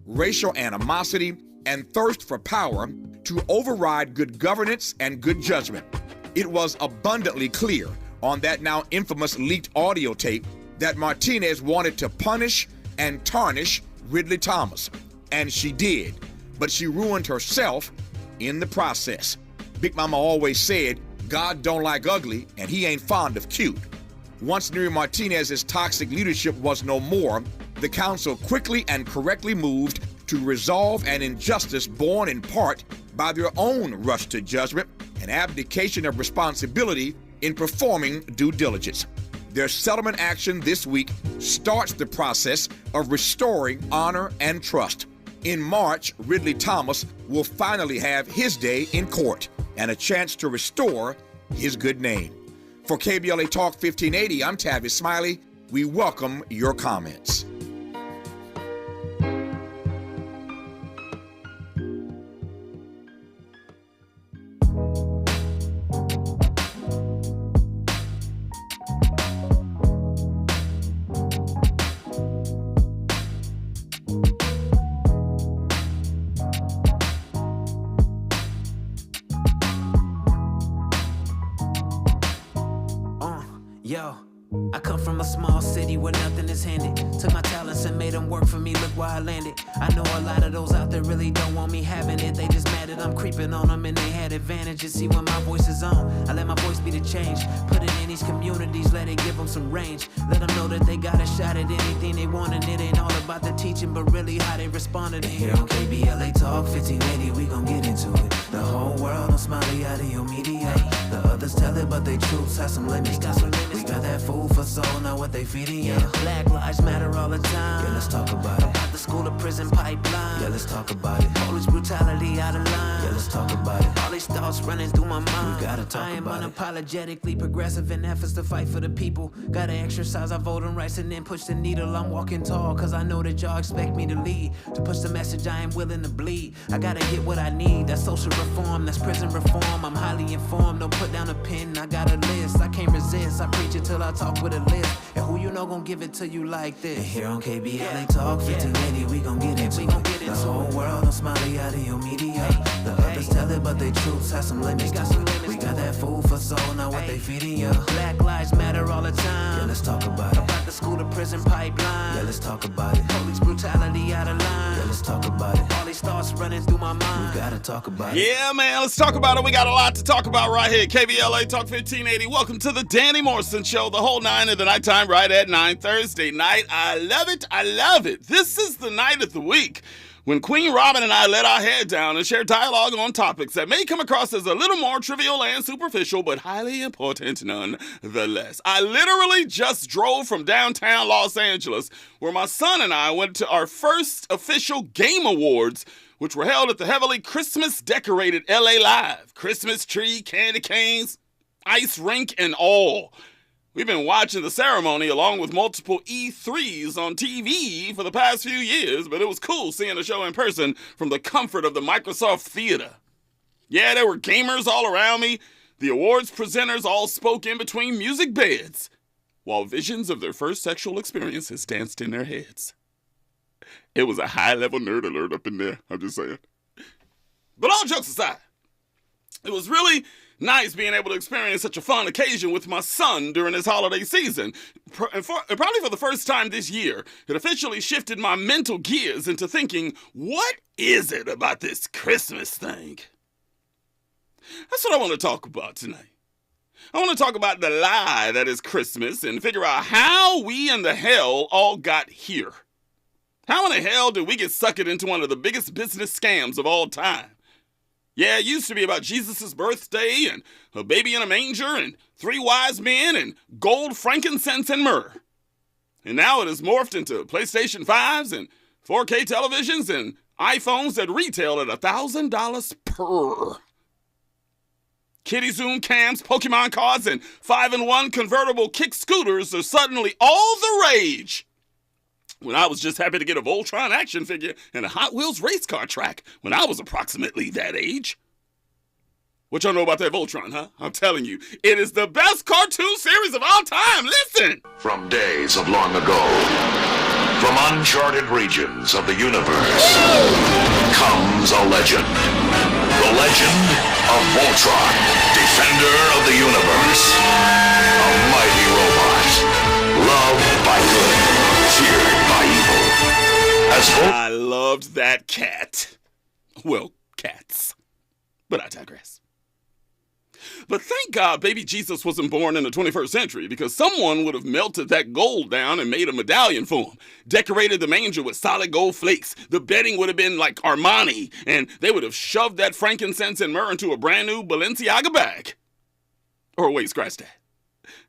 racial animosity, and thirst for power to override good governance and good judgment. It was abundantly clear on that now infamous leaked audio tape that Martinez wanted to punish and tarnish Ridley Thomas. And she did, but she ruined herself in the process. Big Mama always said, God don't like ugly, and he ain't fond of cute. Once Neri Martinez's toxic leadership was no more, the council quickly and correctly moved to resolve an injustice born in part by their own rush to judgment and abdication of responsibility in performing due diligence. Their settlement action this week starts the process of restoring honor and trust. In March, Ridley Thomas will finally have his day in court and a chance to restore his good name. For KBLA Talk 1580, I'm Tavis Smiley. We welcome your comments. Yo, I come from a small city where nothing is handed. Took my talents and made them work for me, look where I landed. I know a lot of those out there really don't want me having it. They just mad that I'm creeping on them and they had advantages. See, when my voice is on, I let my voice be the change. Put it in these communities, let it give them some range. Let them know that they got a shot at anything they want, and it ain't all about the teaching, but really how they responded. And here on KBLA Talk 1580, we gon' get into it. The whole world on Smiley out of your media. The others tell it, but they truths have some limits. We got that food for soul, now what they feeding you. Black lives matter all the time. Yeah, let's talk about it. About the school to prison pipeline. Yeah, let's talk about it. Police brutality out of line. Yeah, let's talk about it. All these thoughts running through my mind. We gotta talk about it. I am unapologetically progressive in efforts to fight for the people. Gotta exercise our voting rights and then push the needle. I'm walking tall, cause I know that y'all expect me to lead. To push the message I am willing to bleed. I gotta get what I need. That's social reform, that's prison reform. I'm highly informed, don't put down a pen. I got a list, I can't resist. I preach it till I talk with a list. And who you know gon' give it to you like this? And here on KBLA Talk 1580, we gon' get into it. The whole world on Smiley out of your media. The others tell it, but they truths have some limits. We got that food for soul, now what they feeding you. Black lives matter all the time. Yeah, let's talk about it. About the school to prison pipeline. Yeah, let's talk about it. Police brutality out of line. Yeah, let's talk about it. All these thoughts running through my mind. We gotta talk about it. Yeah, man, let's talk about it. We got a lot to talk about right here. KBLA Talk 1580. Welcome to the Danny Morrison Show, the whole 9 of the nighttime, right at 9 Thursday night. I love it. I love it. This is the night of the week when Queen Robin and I let our head down and share dialogue on topics that may come across as a little more trivial and superficial, but highly important nonetheless. I literally just drove from downtown Los Angeles, where my son and I went to our first official Game Awards, which were held at the heavily Christmas-decorated LA Live. Christmas tree, candy canes, ice rink, and all. We've been watching the ceremony along with multiple E3s on TV for the past few years, but it was cool seeing the show in person from the comfort of the Microsoft Theater. Yeah, there were gamers all around me. The awards presenters all spoke in between music beds, while visions of their first sexual experiences danced in their heads. It was a high-level nerd alert up in there, I'm just saying. But all jokes aside, it was really nice being able to experience such a fun occasion with my son during this holiday season. Probably for the first time this year, it officially shifted my mental gears into thinking, what is it about this Christmas thing? That's what I want to talk about tonight. I want to talk about the lie that is Christmas and figure out how we in the hell all got here. How in the hell did we get suckered into one of the biggest business scams of all time? Yeah, it used to be about Jesus' birthday and a baby in a manger and 3 wise men and gold, frankincense, and myrrh. And now it has morphed into PlayStation 5s and 4K televisions and iPhones that retail at $1,000 per. Kitty Zoom cams, Pokemon cards, and 5-in-1 convertible kick scooters are suddenly all the rage. When I was just happy to get a Voltron action figure and a Hot Wheels race car track when I was approximately that age. What y'all know about that Voltron, huh? I'm telling you, it is the best cartoon series of all time. Listen! From days of long ago, From uncharted regions of the universe comes a legend. The legend of Voltron, defender of the universe. A mighty robot, loved by good, feared by evil. I loved that cat. Well, cats. But I digress. But thank God baby Jesus wasn't born in the 21st century, because someone would have melted that gold down and made a medallion for him, decorated the manger with solid gold flakes. The bedding would have been like Armani, and they would have shoved that frankincense and myrrh into a brand new Balenciaga bag. Or wait, scratch that.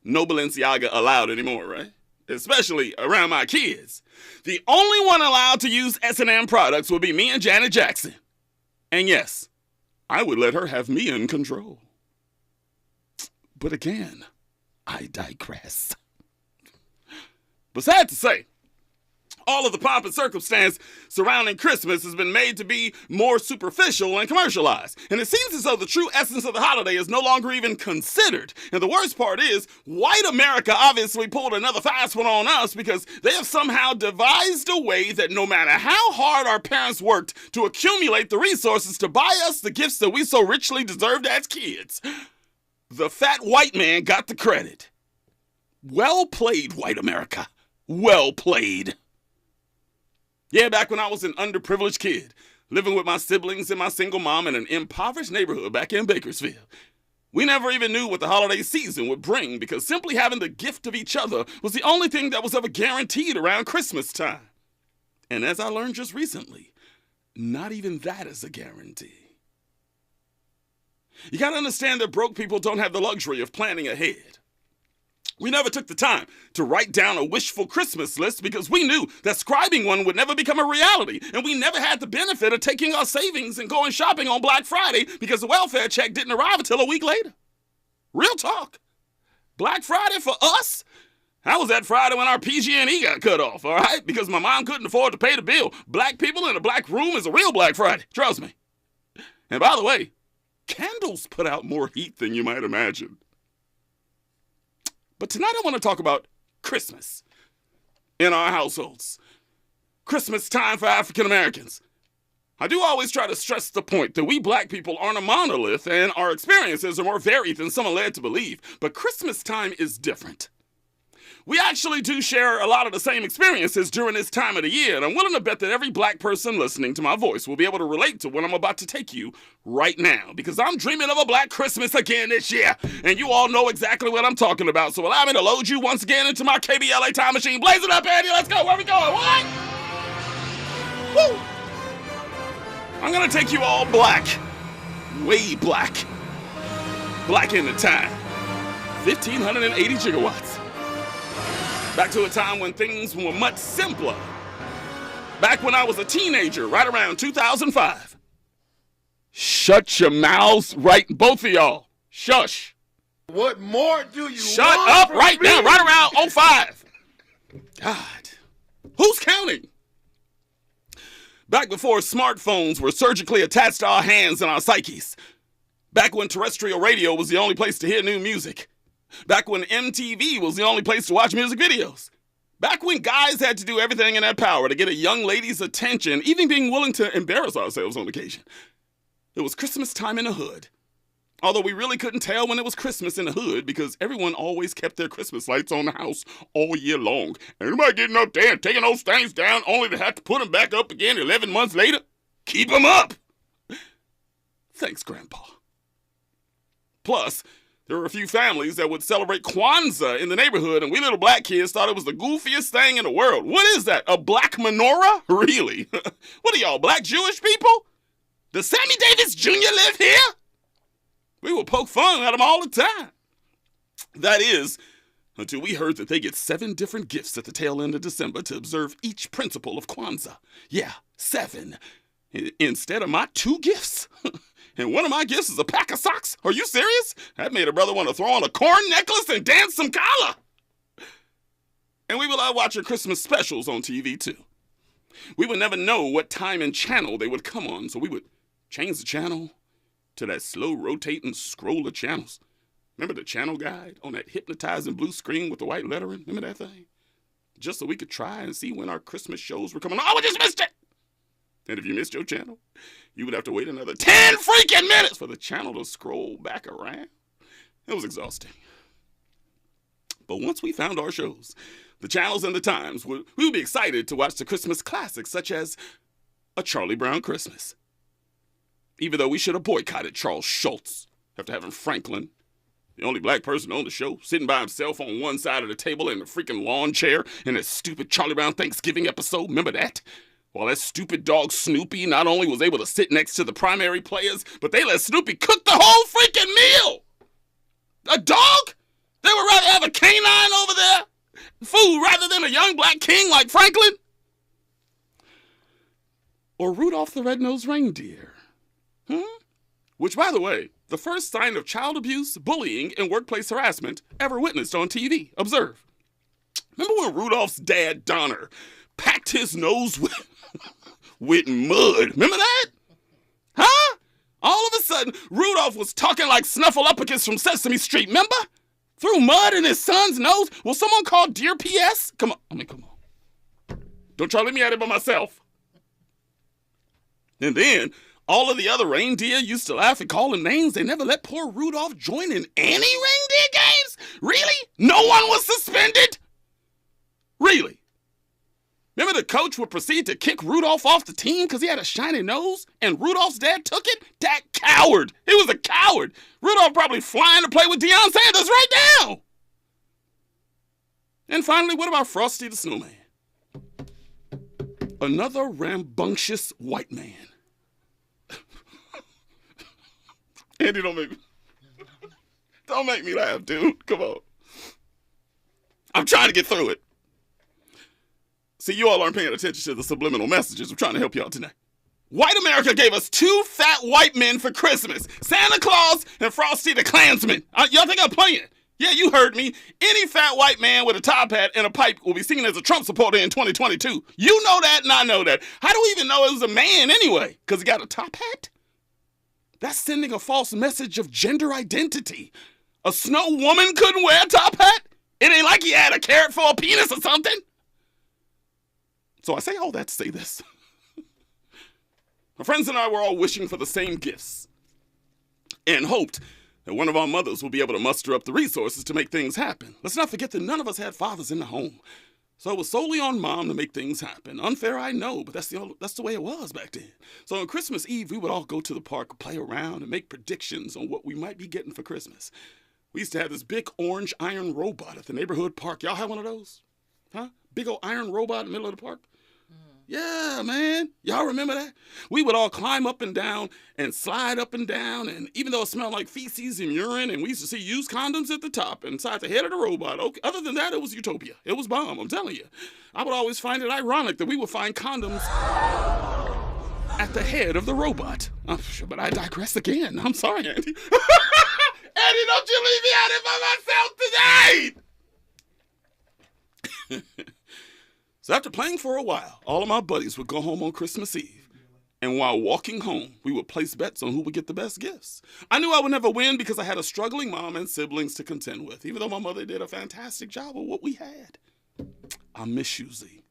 No Balenciaga allowed anymore, right? Especially around my kids. The only one allowed to use S&M products would be me and Janet Jackson. And yes, I would let her have me in control. But again, I digress. But sad to say, all of the pomp and circumstance surrounding Christmas has been made to be more superficial and commercialized. And it seems as though the true essence of the holiday is no longer even considered. And the worst part is, white America obviously pulled another fast one on us, because they have somehow devised a way that no matter how hard our parents worked to accumulate the resources to buy us the gifts that we so richly deserved as kids, the fat white man got the credit. Well played, white America. Well played. Yeah, back when I was an underprivileged kid, living with my siblings and my single mom in an impoverished neighborhood back in Bakersfield, we never even knew what the holiday season would bring, because simply having the gift of each other was the only thing that was ever guaranteed around Christmas time. And as I learned just recently, not even that is a guarantee. You gotta understand that broke people don't have the luxury of planning ahead. We never took the time to write down a wishful Christmas list, because we knew that scribing one would never become a reality, and we never had the benefit of taking our savings and going shopping on Black Friday, because the welfare check didn't arrive until a week later. Real talk. Black Friday for us? That was that Friday when our PG&E got cut off, all right? Because my mom couldn't afford to pay the bill. Black people in a black room is a real Black Friday, trust me. And by the way, candles put out more heat than you might imagine. But tonight I want to talk about Christmas in our households. Christmas time for African Americans. I do always try to stress the point that we black people aren't a monolith, and our experiences are more varied than some are led to believe. But Christmas time is different. We actually do share a lot of the same experiences during this time of the year, and I'm willing to bet that every black person listening to my voice will be able to relate to what I'm about to take you right now, because I'm dreaming of a black Christmas again this year, and you all know exactly what I'm talking about. So allow me to load you once again into my KBLA time machine. Blaze it up, Andy. Let's go. Where we going? What? Woo! I'm gonna take you all black. Way black. Black in the time. 1,580 gigawatts. Back to a time when things were much simpler. Back when I was a teenager, right around 2005. Shut your mouths, right, both of y'all. Shush. What more do you Shut want up from right me? now, right around 05. God, who's counting? Back before smartphones were surgically attached to our hands and our psyches. Back when terrestrial radio was the only place to hear new music. Back when MTV was the only place to watch music videos. Back when guys had to do everything in their power to get a young lady's attention, even being willing to embarrass ourselves on occasion. It was Christmas time in the hood. Although we really couldn't tell when it was Christmas in the hood, because everyone always kept their Christmas lights on the house all year long. Anybody getting up there and taking those things down only to have to put them back up again 11 months later? Keep them up! Thanks, Grandpa. Plus, there were a few families that would celebrate Kwanzaa in the neighborhood, and we little black kids thought it was the goofiest thing in the world. What is that, a black menorah? Really? What are y'all, black Jewish people? Does Sammy Davis Jr. live here? We will poke fun at them all the time. That is, until we heard that they get 7 different gifts at the tail end of December to observe each principle of Kwanzaa. Yeah, 7. Instead of my 2 gifts. And one of my gifts is a pack of socks. Are you serious? That made a brother want to throw on a corn necklace and dance some collar. And we would love watching Christmas specials on TV too. We would never know what time and channel they would come on, so we would change the channel to that slow rotating scroll of channels. Remember the channel guide on that hypnotizing blue screen with the white lettering? Remember that thing? just so we could try and see when our Christmas shows were coming on. Oh, we just missed it! And if you missed your channel, you would have to wait another 10 freaking minutes for the channel to scroll back around. It was exhausting. But once we found our shows, the channels and the times, we would be excited to watch the Christmas classics such as A Charlie Brown Christmas. Even though we should have boycotted Charles Schultz after having Franklin, the only black person on the show, sitting by himself on one side of the table in a freaking lawn chair in that stupid Charlie Brown Thanksgiving episode. Remember that? While that stupid dog Snoopy not only was able to sit next to the primary players, but they let Snoopy cook the whole freaking meal. A dog? They would rather have a canine over there, food, rather than a young black king like Franklin? Or Rudolph the Red-Nosed Reindeer? Which, by the way, the first sign of child abuse, bullying, and workplace harassment ever witnessed on TV. Observe. Remember when Rudolph's dad, Donner, packed his nose with mud? Remember that? Huh? All of a sudden, Rudolph was talking like Snuffleupagus from Sesame Street, remember? Threw mud in his son's nose. Will someone call Dear PS? Come on. Come on. Don't try to let me at it by myself. And then, all of the other reindeer used to laugh and call him names. They never let poor Rudolph join in any reindeer games? Really? No one was suspended? Really? Remember the coach would proceed to kick Rudolph off the team because he had a shiny nose and Rudolph's dad took it? That coward. He was a coward. Rudolph probably flying to play with Deion Sanders right now. And finally, what about Frosty the Snowman? Another rambunctious white man. Andy, don't make me laugh, dude. Come on. I'm trying to get through it. See, you all aren't paying attention to the subliminal messages. I'm trying to help you out tonight. White America gave us 2 fat white men for Christmas. Santa Claus and Frosty the Klansman. Y'all think I'm playing? Yeah, you heard me. Any fat white man with a top hat and a pipe will be seen as a Trump supporter in 2022. You know that and I know that. How do we even know it was a man anyway? Because he got a top hat? That's sending a false message of gender identity. A snow woman couldn't wear a top hat? It ain't like he had a carrot for a penis or something. So I say all that to say this. My friends and I were all wishing for the same gifts and hoped that one of our mothers will be able to muster up the resources to make things happen. Let's not forget that none of us had fathers in the home. So it was solely on Mom to make things happen. Unfair, I know, but that's the way it was back then. So on Christmas Eve, we would all go to the park, play around, and make predictions on what we might be getting for Christmas. We used to have this big orange iron robot at the neighborhood park. Y'all have one of those? Huh? Big old iron robot in the middle of the park? Yeah, man. Y'all remember that? We would all climb up and down and slide up and down, and even though it smelled like feces and urine, and we used to see used condoms at the top inside the head of the robot. Okay. Other than that, it was utopia. It was bomb, I'm telling you. I would always find it ironic that we would find condoms at the head of the robot. But I digress again. I'm sorry, Andy. Andy, don't you leave me out here by myself tonight! So after playing for a while, all of my buddies would go home on Christmas Eve. And while walking home, we would place bets on who would get the best gifts. I knew I would never win because I had a struggling mom and siblings to contend with, even though my mother did a fantastic job of what we had. I miss you, Z.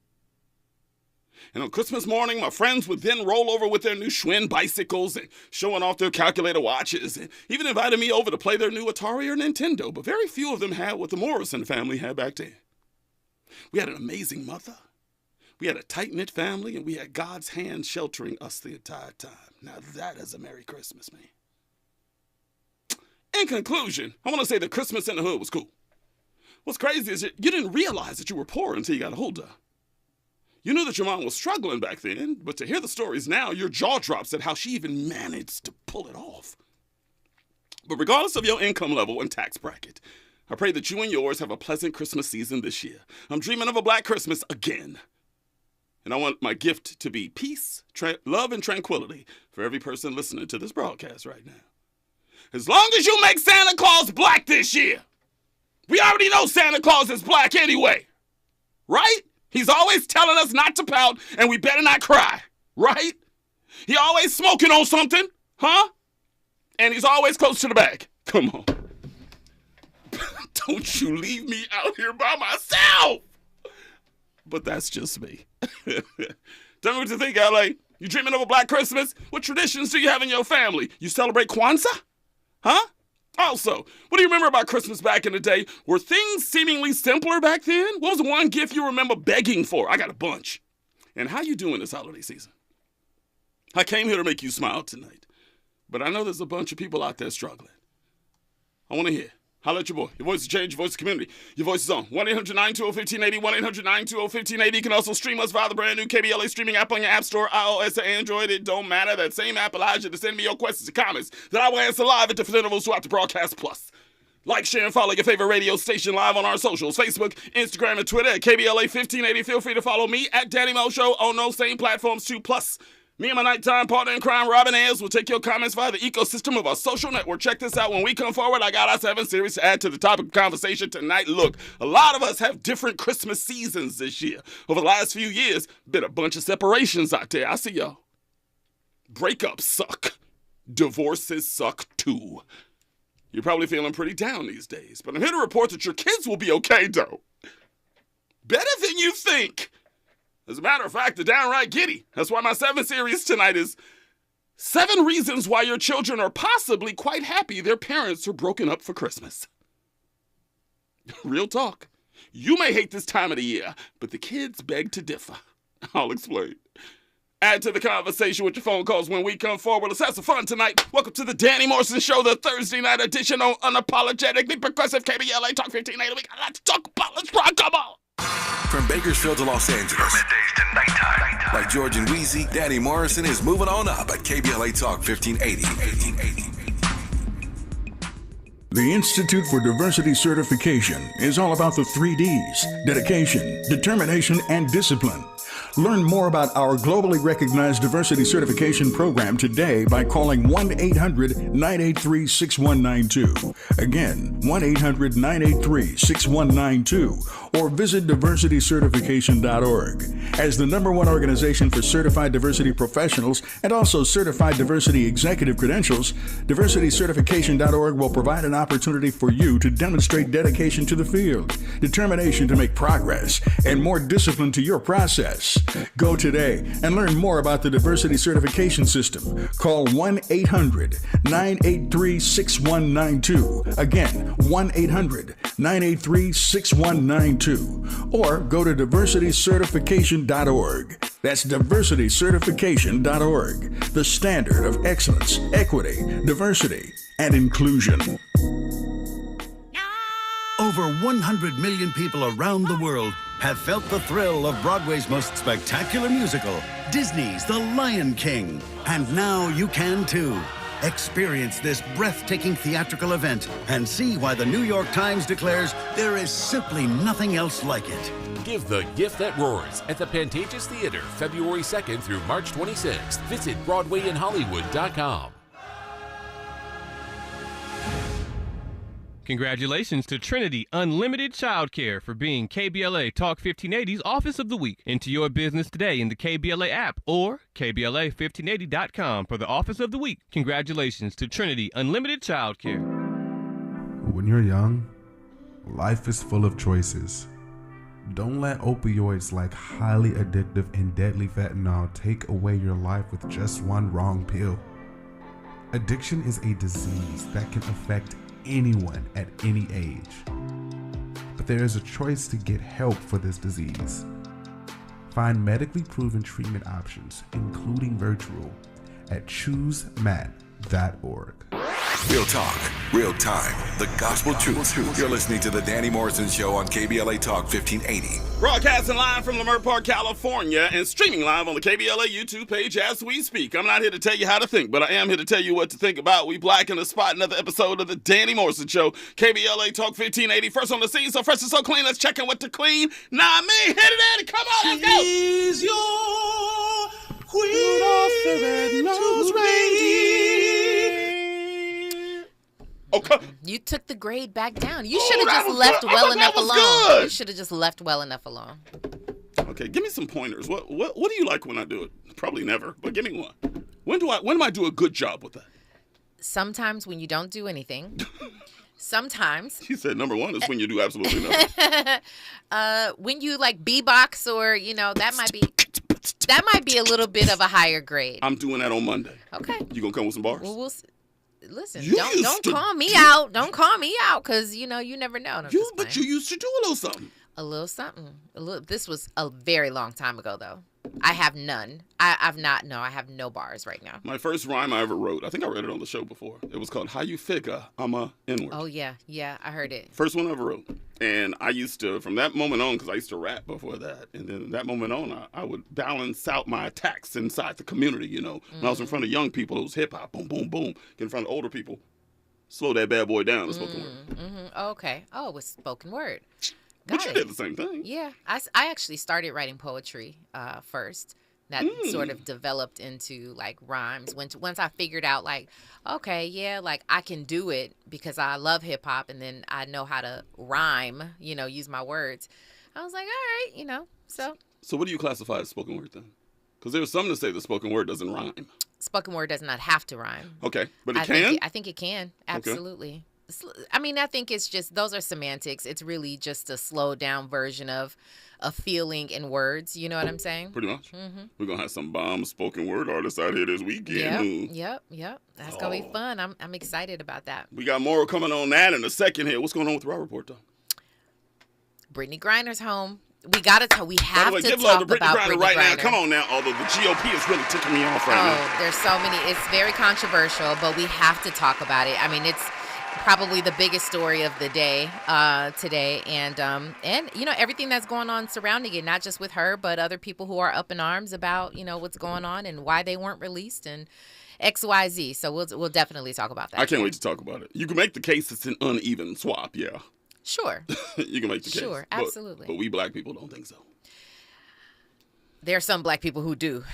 And on Christmas morning, my friends would then roll over with their new Schwinn bicycles and showing off their calculator watches and even invited me over to play their new Atari or Nintendo, but very few of them had what the Morrison family had back then. We had an amazing mother. We had a tight-knit family, and we had God's hand sheltering us the entire time. Now that is a Merry Christmas, man. In conclusion, I want to say that Christmas in the hood was cool. What's crazy is that you didn't realize that you were poor until you got older. You knew that your mom was struggling back then, but to hear the stories now, your jaw drops at how she even managed to pull it off. But regardless of your income level and tax bracket, I pray that you and yours have a pleasant Christmas season this year. I'm dreaming of a black Christmas again. And I want my gift to be peace, love, and tranquility for every person listening to this broadcast right now. As long as you make Santa Claus black this year. We already know Santa Claus is black anyway. Right? He's always telling us not to pout and we better not cry. Right? He always smoking on something. Huh? And he's always close to the bag. Come on. Don't you leave me out here by myself. but that's just me. Tell me what you think, LA. You dreaming of a black Christmas? What traditions do you have in your family? You celebrate Kwanzaa? Huh? Also, what do you remember about Christmas back in the day? Were things seemingly simpler back then? What was the one gift you remember begging for? I got a bunch. And how you doing this holiday season? I came here to make you smile tonight, but I know there's a bunch of people out there struggling. I want to hear. Holla at your boy. Your voice has changed. Your voice is community. Your voice is on. 1-800-920-1580. 1-800-920-1580. You can also stream us via the brand new KBLA streaming app on your app store, iOS or Android. It don't matter. That same app allows you to send me your questions and comments that I will answer live at different intervals throughout the broadcast. Plus, like, share, and follow your favorite radio station live on our socials, Facebook, Instagram, and Twitter at KBLA 1580. Feel free to follow me at Danny Mo Show on those same platforms too. Plus, me and my nighttime partner in crime, Robin Ayers, will take your comments via the ecosystem of our social network. Check this out. When we come forward, I got our 7 series to add to the topic of conversation tonight. Look, a lot of us have different Christmas seasons this year. Over the last few years, been a bunch of separations out there. I see y'all. Breakups suck. Divorces suck too. You're probably feeling pretty down these days, but I'm here to report that your kids will be okay, though. Better than you think. As a matter of fact, they're downright giddy. That's why my 7 series tonight is 7 reasons why your children are possibly quite happy their parents are broken up for Christmas. Real talk. You may hate this time of the year, but the kids beg to differ. I'll explain. Add to the conversation with your phone calls when we come forward. Let's have some fun tonight. Welcome to the Danny Morrison Show, the Thursday night edition on Unapologetically Progressive KBLA Talk 1580. We got a lot to talk about. Let's rock. Come on. From Bakersfield to Los Angeles, From middays to nighttime. like George and Wheezy, Danny Morrison is moving on up at KBLA Talk 1580. The Institute for Diversity Certification is all about the 3 Ds: dedication, determination, and discipline. Learn more about our globally recognized diversity certification program today by calling 1-800-983-6192. Again, 1-800-983-6192, or visit diversitycertification.org. As the #1 organization for certified diversity professionals and also certified diversity executive credentials, diversitycertification.org will provide an opportunity for you to demonstrate dedication to the field, determination to make progress, and more discipline to your process. Go today and learn more about the diversity certification system. Call 1-800-983-6192. Again, 1-800-983-6192. Or go to diversitycertification.org. That's diversitycertification.org. The standard of excellence, equity, diversity, and inclusion. Over 100 million people around the world have felt the thrill of Broadway's most spectacular musical, Disney's The Lion King. And now you can too. Experience this breathtaking theatrical event and see why the New York Times declares there is simply nothing else like it. Give the gift that roars at the Pantages Theater, February 2nd through March 26th. Visit BroadwayInHollywood.com. Congratulations to Trinity Unlimited Childcare for being KBLA Talk 1580's Office of the Week. Enter your business today in the KBLA app or KBLA1580.com for the Office of the Week. Congratulations to Trinity Unlimited Childcare. When you're young, life is full of choices. Don't let opioids like highly addictive and deadly fentanyl take away your life with just one wrong pill. Addiction is a disease that can affect anyone at any age. But there is a choice to get help for this disease. Find medically proven treatment options, including virtual, at choosemat.org. Real talk, real time, the gospel truth. You're listening to the Danny Morrison Show on KBLA Talk 1580. Broadcasting live from Leimert Park, California, and streaming live on the KBLA YouTube page as we speak. I'm not here to tell you how to think, but I am here to tell you what to think about. We black in the spot, another episode of the Danny Morrison Show, KBLA Talk 1580. First on the scene, so fresh and so clean. Let's check in with the clean. Nah, me, hit it, Eddie. Come on, let's go. She's your queen of Okay. You took the grade back down. You should have just left well enough alone. You should have just left well enough alone. Okay, give me some pointers. What do you like when I do it? Probably never, but give me one. When do I do a good job with that? Sometimes when you don't do anything. Sometimes. She said number one is when you do absolutely nothing. When you like beatbox or, that might be a little bit of a higher grade. I'm doing that on Monday. Okay. You gonna come with some bars? Well, listen, You don't call me out. Don't call me out because, you never know. No, but you used to do a little something. A little something. This was a very long time ago, though. I have none. I have no bars right now. My first rhyme I ever wrote, I think I read it on the show before. It was called How You Figure I'm a N-Word. Oh, yeah. Yeah, I heard it. First one I ever wrote. And I used to, from that moment on, because I used to rap before that, and then that moment on, I would balance out my attacks inside the community, When I was in front of young people, it was hip-hop, boom, boom, boom. Get in front of older people, slow that bad boy down, the spoken word. Mm-hmm. Okay. Oh, it was spoken word. But you did the same thing. Yeah. I actually started writing poetry first. That sort of developed into like rhymes. Once I figured out like, okay, yeah, like I can do it because I love hip hop and then I know how to rhyme, use my words. I was like, all right, so. So what do you classify as spoken word then? Because there's some that say the spoken word doesn't rhyme. Spoken word does not have to rhyme. Okay, but it can? I think it can. Absolutely. Okay. I think it's just, those are semantics. It's really just a slowed down version of a feeling in words. You know what I'm saying? Pretty much. Mm-hmm. We're going to have some bomb spoken word artists out here this weekend. Yep. That's going to be fun. I'm excited about that. We got more coming on that in a second here. What's going on with the Raw Report, though? Brittany Griner's home. We have to talk about Brittany Griner right now. Come on now, although the GOP is really ticking me off right now. There's so many. It's very controversial, but we have to talk about it. I mean, it's probably the biggest story of the day today, and everything that's going on surrounding it, not just with her, but other people who are up in arms about what's going on and why they weren't released and XYZ. So we'll definitely talk about that. I can't wait to talk about it. You can make the case it's an uneven swap, yeah. Sure. You can make the case. Sure, absolutely. But we black people don't think so. There are some black people who do.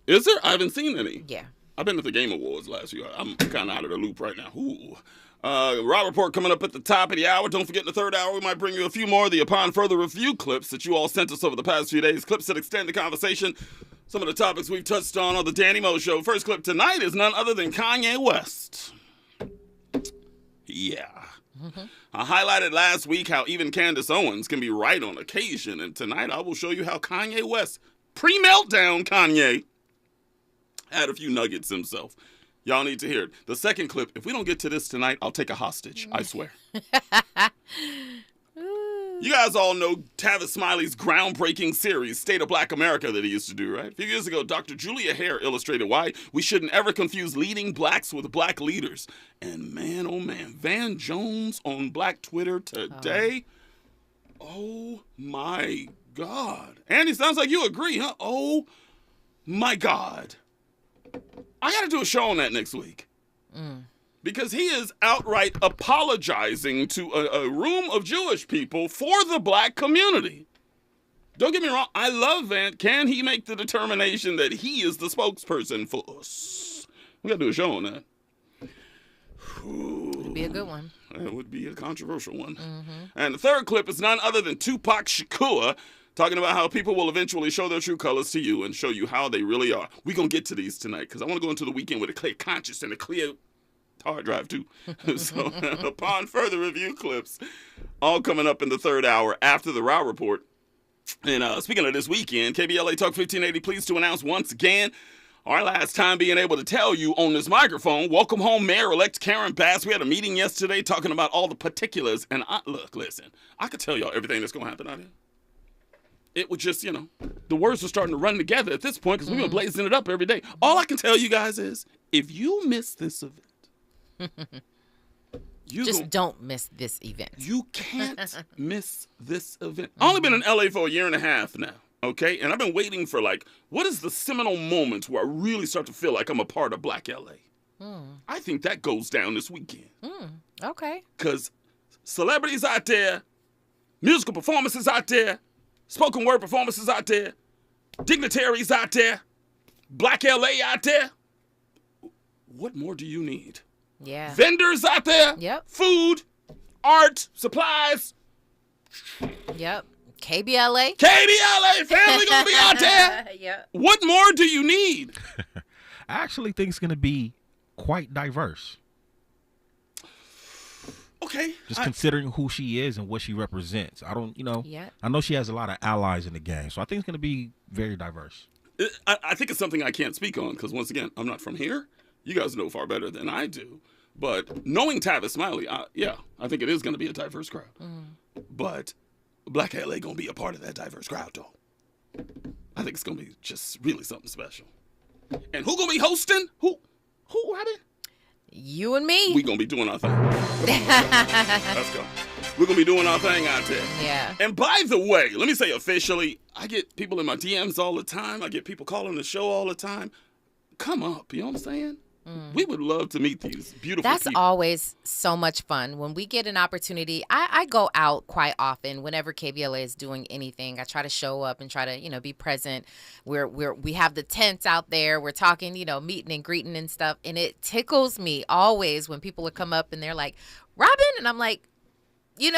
Is there? I haven't seen any. Yeah. I've been at the Game Awards last year. I'm kind of out of the loop right now. Ooh. Raw Report coming up at the top of the hour. Don't forget in the third hour, we might bring you a few more of the Upon Further Review clips that you all sent us over the past few days. Clips that extend the conversation. Some of the topics we've touched on the Danny Mo Show. First clip tonight is none other than Kanye West. Yeah. Mm-hmm. I highlighted last week how even Candace Owens can be right on occasion. And tonight I will show you how Kanye West, pre-meltdown Kanye, had a few nuggets himself. Y'all need to hear it. The second clip, if we don't get to this tonight, I'll take a hostage. I swear. You guys all know Tavis Smiley's groundbreaking series, State of Black America, that he used to do, right? A few years ago, Dr. Julia Hare illustrated why we shouldn't ever confuse leading blacks with black leaders. And man, oh man, Van Jones on Black Twitter today. Oh my God. Andy, sounds like you agree, huh? Oh my God. I got to do a show on that next week. Because he is outright apologizing to a room of Jewish people for the black community. Don't get me wrong, I love Van. Can he make the determination that he is the spokesperson for us? We got to do a show on that. It'd be a good one. That would be a controversial one. Mm-hmm. And the third clip is none other than Tupac Shakur talking about how people will eventually show their true colors to you and show you how they really are. We're going to get to these tonight because I want to go into the weekend with a clear conscience and a clear hard drive too. So Upon Further Review clips, all coming up in the third hour after the Raw Report. And speaking of this weekend, KBLA Talk 1580 pleased to announce once again our last time being able to tell you on this microphone, welcome home Mayor-elect Karen Bass. We had a meeting yesterday talking about all the particulars. And listen, I could tell y'all everything that's going to happen out here. It was just, the words are starting to run together at this point because we've been blazing it up every day. All I can tell you guys is, if you miss this event, don't miss this event. You can't miss this event. I've only been in LA for a year and a half now, okay? And I've been waiting for, what is the seminal moment where I really start to feel like I'm a part of Black LA? I think that goes down this weekend. Okay. Because celebrities out there, musical performances out there, spoken word performances out there, dignitaries out there, Black LA out there. What more do you need? Yeah. Vendors out there. Yep. Food, art, supplies. Yep. KBLA. KBLA family gonna be out there. Yep. What more do you need? I actually think it's gonna be quite diverse. Okay. Just considering who she is and what she represents. I don't, I know she has a lot of allies in the game, so I think it's going to be very diverse. I think it's something I can't speak on because, once again, I'm not from here. You guys know far better than I do. But knowing Tavis Smiley, I think it is going to be a diverse crowd. But Black LA going to be a part of that diverse crowd, though. I think it's going to be just really something special. And who going to be hosting? Who, Robin? You and me. We going to be doing our thing. Let's go. We're going to be doing our thing out there. Yeah. And by the way, let me say officially, I get people in my DMs all the time. I get people calling the show all the time. Come up, you know what I'm saying? We would love to meet these beautiful people. That's always so much fun. When we get an opportunity, I go out quite often whenever KBLA is doing anything. I try to show up and try to, be present. We have the tents out there. We're talking, meeting and greeting and stuff. And it tickles me always when people will come up and they're like, Robin? And I'm like, and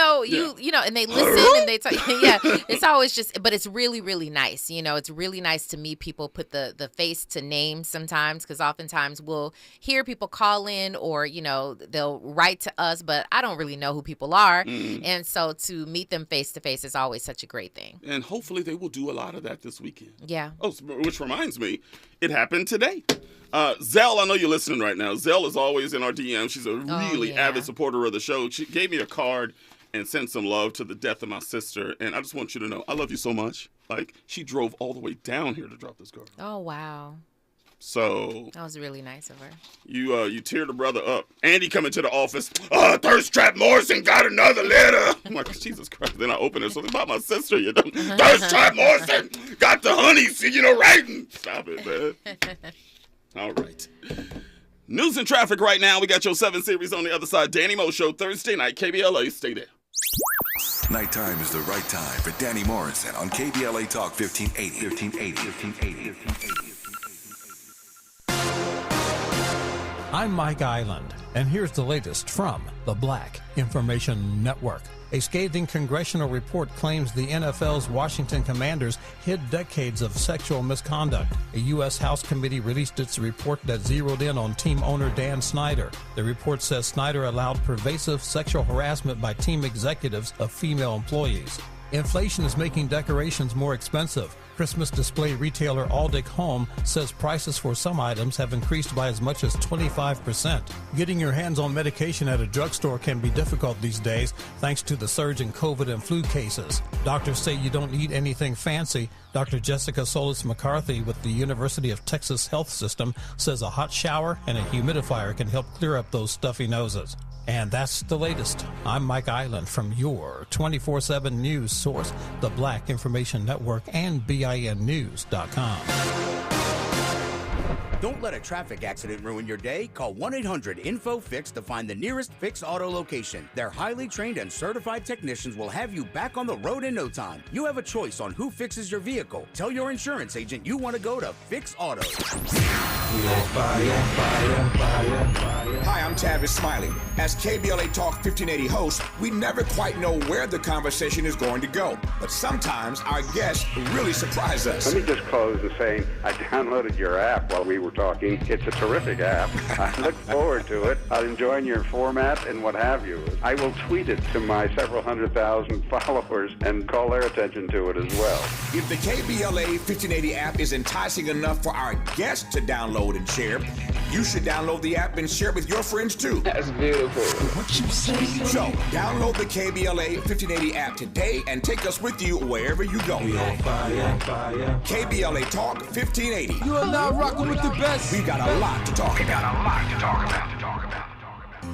they listen and they talk. Yeah, it's always just, but it's really, really nice. It's really nice to meet people, put the face to name sometimes, because oftentimes we'll hear people call in or, they'll write to us, but I don't really know who people are. And so to meet them face to face is always such a great thing. And hopefully they will do a lot of that this weekend. Yeah. Oh, which reminds me, it happened today. Zell, I know you're listening right now. Zell is always in our DM. She's a really avid supporter of the show. She gave me a card and sent some love to the death of my sister. And I just want you to know, I love you so much. Like, she drove all the way down here to drop this card. Oh, wow. So that was really nice of her. You teared a brother up. Andy coming to the office. Thirst Trap Morrison got another letter. I'm like, Jesus Christ. Then I open it. Something about my sister. You know, Thirst Trap Morrison got the honeys. Writing. Stop it, man. All right. News and traffic right now. We got your 7 series on the other side. Danny Mo Show Thursday night. KBLA. Stay there. Nighttime is the right time for Danny Morrison on KBLA Talk 1580. I'm Mike Island, and here's the latest from the Black Information Network. A scathing congressional report claims the NFL's Washington Commanders hid decades of sexual misconduct. A U.S. House committee released its report that zeroed in on team owner Dan Snyder. The report says Snyder allowed pervasive sexual harassment by team executives of female employees. Inflation is making decorations more expensive. Christmas display retailer Aldic Home says prices for some items have increased by as much as 25%. Getting your hands on medication at a drugstore can be difficult these days thanks to the surge in COVID and flu cases. Doctors say you don't need anything fancy. Dr. Jessica Solis McCarthy with the University of Texas Health System says a hot shower and a humidifier can help clear up those stuffy noses. And that's the latest. I'm Mike Island from your 24/7 news source, the Black Information Network and BINnews.com. Don't let a traffic accident ruin your day. Call 1-800-INFO-FIX to find the nearest Fix Auto location. Their highly trained and certified technicians will have you back on the road in no time. You have a choice on who fixes your vehicle. Tell your insurance agent you want to go to Fix Auto. Hi, I'm Tavis Smiley. As KBLA Talk 1580 host, we never quite know where the conversation is going to go. But sometimes our guests really surprise us. Let me just close with saying I downloaded your app while we were talking. It's a terrific app. I look forward to it. I'm enjoying your format and what have you. I will tweet it to my several 100,000 followers and call their attention to it as well. If the KBLA 1580 app is enticing enough for our guests to download and share, you should download the app and share it with your friends too. That's beautiful. What you say? So, download the KBLA 1580 app today and take us with you wherever you go. KBLA Talk 1580. You are now rocking with the best. We got a lot to talk about.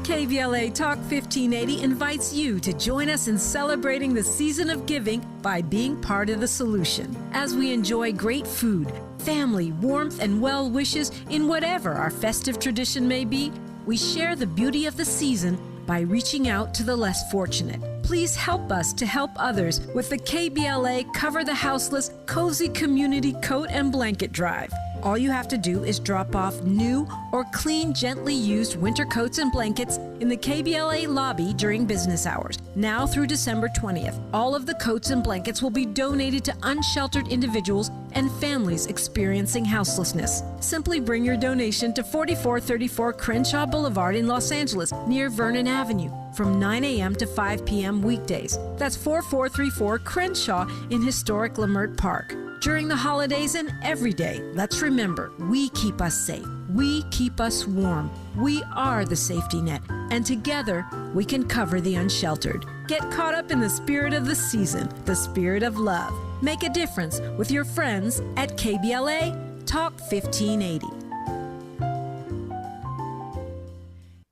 KBLA Talk 1580 invites you to join us in celebrating the season of giving by being part of the solution. As we enjoy great food, family, warmth, and well wishes in whatever our festive tradition may be, we share the beauty of the season by reaching out to the less fortunate. Please help us to help others with the KBLA Cover the Houseless Cozy Community Coat and Blanket Drive. All you have to do is drop off new or clean, gently used winter coats and blankets in the KBLA lobby during business hours. Now through December 20th, all of the coats and blankets will be donated to unsheltered individuals and families experiencing houselessness. Simply bring your donation to 4434 Crenshaw Boulevard in Los Angeles, near Vernon Avenue, from 9 a.m. to 5 p.m. weekdays. That's 4434 Crenshaw in historic Leimert Park. During the holidays and every day, let's remember, we keep us safe. We keep us warm. We are the safety net, and together we can cover the unsheltered. Get caught up in the spirit of the season, the spirit of love. Make a difference with your friends at KBLA Talk 1580.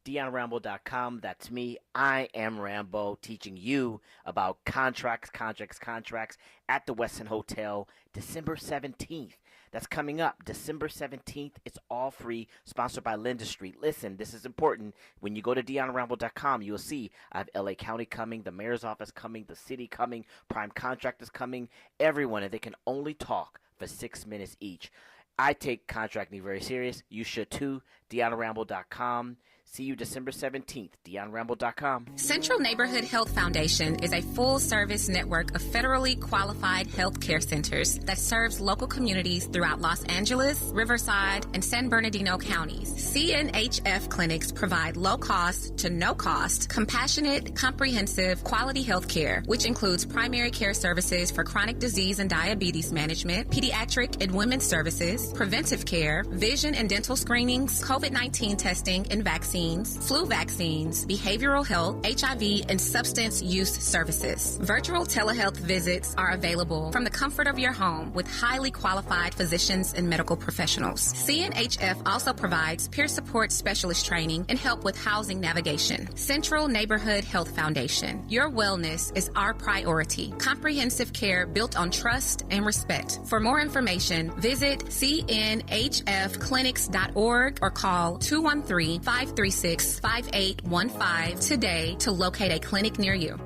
DeonRambo.com, that's me. I am Rambo, teaching you about contracts at the Westin Hotel, December 17th. That's coming up, December 17th. It's all free, sponsored by Linda Street. Listen, this is important. When you go to DeonRambo.com, you'll see I have LA County coming, the mayor's office coming, the city coming, prime contractors coming, everyone, and they can only talk for 6 minutes each. I take contracting very serious. You should too. DeonRambo.com. See you December 17th, DeonRambo.com. Central Neighborhood Health Foundation is a full-service network of federally qualified health care centers that serves local communities throughout Los Angeles, Riverside, and San Bernardino counties. CNHF clinics provide low-cost to no-cost, compassionate, comprehensive, quality health care, which includes primary care services for chronic disease and diabetes management, pediatric and women's services, preventive care, vision and dental screenings, COVID-19 testing and vaccines, flu vaccines, behavioral health, HIV, and substance use services. Virtual telehealth visits are available from the comfort of your home with highly qualified physicians and medical professionals. CNHF also provides peer support specialist training and help with housing navigation. Central Neighborhood Health Foundation. Your wellness is our priority. Comprehensive care built on trust and respect. For more information, visit cnhfclinics.org or call 213-536-5815 today to locate a clinic near you.